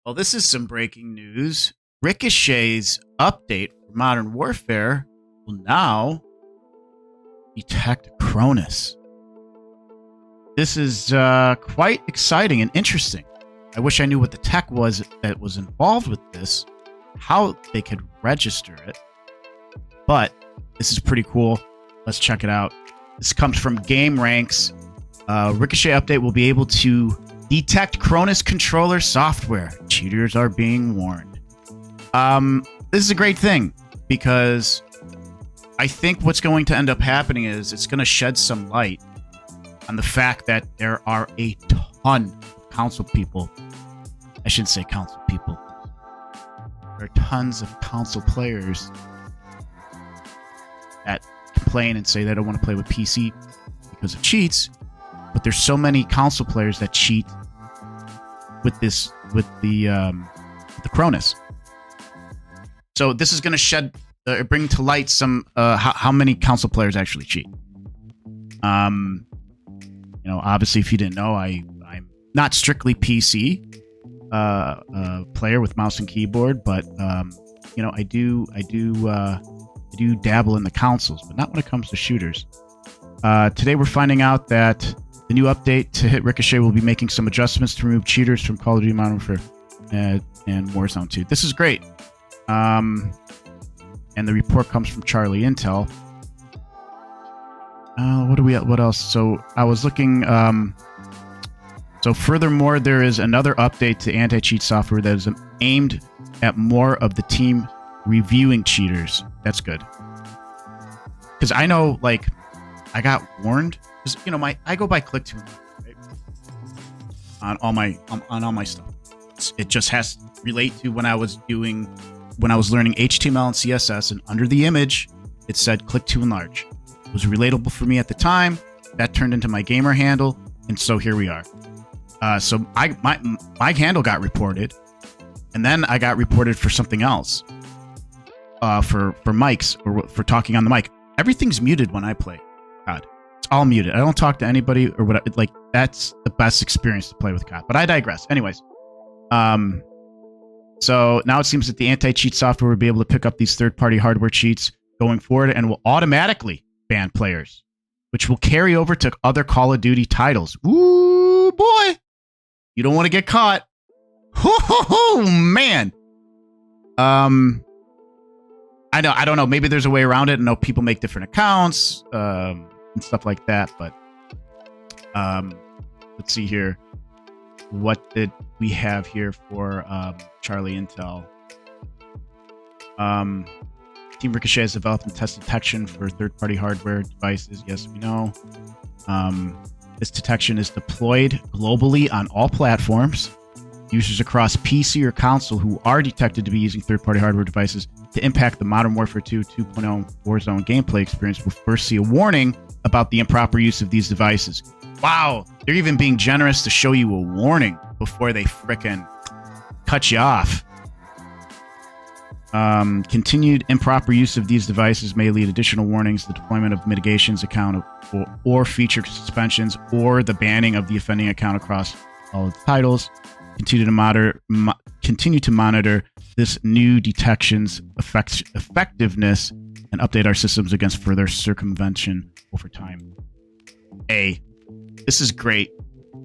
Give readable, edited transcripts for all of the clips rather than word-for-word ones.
Well, this is some breaking news. Ricochet's update for Modern Warfare will now detect Cronus. This is quite exciting and interesting. I wish I knew what the tech was that was involved with this, how they could register it. But this is pretty cool. Let's check it out. This comes from Game Ranks. Ricochet update will be able to detect Cronus controller software. Cheaters are being warned. This is a great thing because I think what's going to end up happening is it's going to shed some light on the fact that there are a ton of console people. I shouldn't say console people. There are tons of console players that complain and say they don't want to play with PC because of cheats. But there's so many console players that cheat with the Cronus. So this is going to bring to light some how many console players actually cheat. Obviously, if you didn't know, I'm not strictly PC player with mouse and keyboard, but I do dabble in the consoles, but not when it comes to shooters. Today, we're finding out that the new update to hit Ricochet will be making some adjustments to remove cheaters from Call of Duty Modern Warfare and Warzone 2. This is great. And the report comes from Charlie Intel. What else? So I was looking. So furthermore, there is another update to anti-cheat software that is aimed at more of the team reviewing cheaters. That's good. Because I know, I got warned. Because I go by click to right? on all my stuff. It just has to relate to when I was learning HTML and CSS, and under the image it said click to enlarge. It was relatable for me at the time. That turned into my gamer handle, and so here we are. So my handle got reported, and then I got reported for something else. For mics or for talking on the mic. Everything's muted when I play COD. It's all muted. I don't talk to anybody or whatever. That's the best experience to play with COD. But I digress. Anyways, so now it seems that the anti-cheat software will be able to pick up these third-party hardware cheats going forward and will automatically ban players, which will carry over to other Call of Duty titles. Ooh, boy. You don't want to get caught. Oh, man. I don't know. Maybe there's a way around it. I know people make different accounts and stuff like that. But let's see here. What did we have here for Charlie Intel? Team Ricochet has developed and tested detection for third-party hardware devices. Yes, we know. This detection is deployed globally on all platforms. Users across PC or console who are detected to be using third-party hardware devices to impact the Modern Warfare 2 2.0 Warzone gameplay experience will first see a warning about the improper use of these devices. Wow, they're even being generous to show you a warning before they frickin' cut you off. Continued improper use of these devices may lead additional warnings, the deployment of mitigations account or feature suspensions, or the banning of the offending account across all of the titles. Continue to monitor this new detection's effectiveness and update our systems against further circumvention over time. This is great.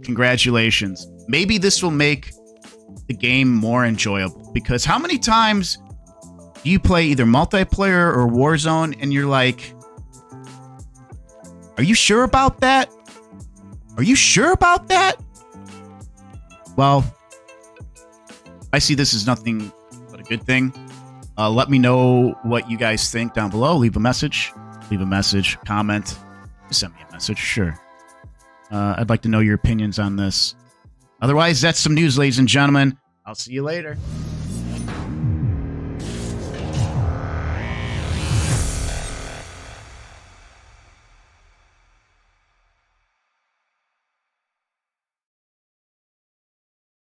Congratulations. Maybe this will make the game more enjoyable, because how many times do you play either multiplayer or Warzone and you're like, are you sure about that? Are you sure about that? Well, I see this as nothing but a good thing. Let me know what you guys think down below. Leave a message, comment, send me a message. Sure. I'd like to know your opinions on this. Otherwise, that's some news, ladies and gentlemen. I'll see you later.